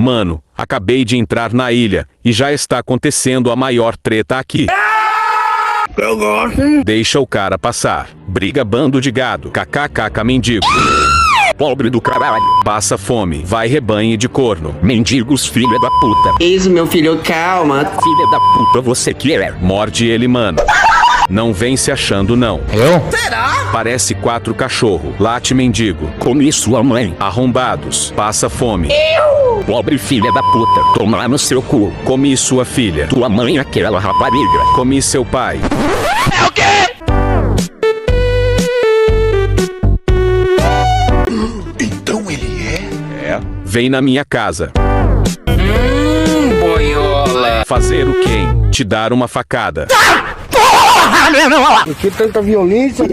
Mano, acabei de entrar na ilha e já está acontecendo a maior treta aqui. Eu gosto. Deixa o cara passar. Briga bando de gado. KKK mendigo. Pobre do caralho. Passa fome. Vai rebanho de corno. Mendigos, filha da puta. Isso, meu filho, calma. Filha da puta, você quer. Morde ele, mano. Não vem se achando, não. Eu? Parece 4 cachorro. Late mendigo. Comi sua mãe. Arrombados. Passa fome. Pobre filha da puta. Toma no seu cu. Comi sua filha. Tua mãe, aquela rapariga. Comi seu pai. É o quê? Então ele é? Vem na minha casa. Boiola. Fazer o quê? Hein? Te dar uma facada. Porra, meu irmão! Por que tanta violência?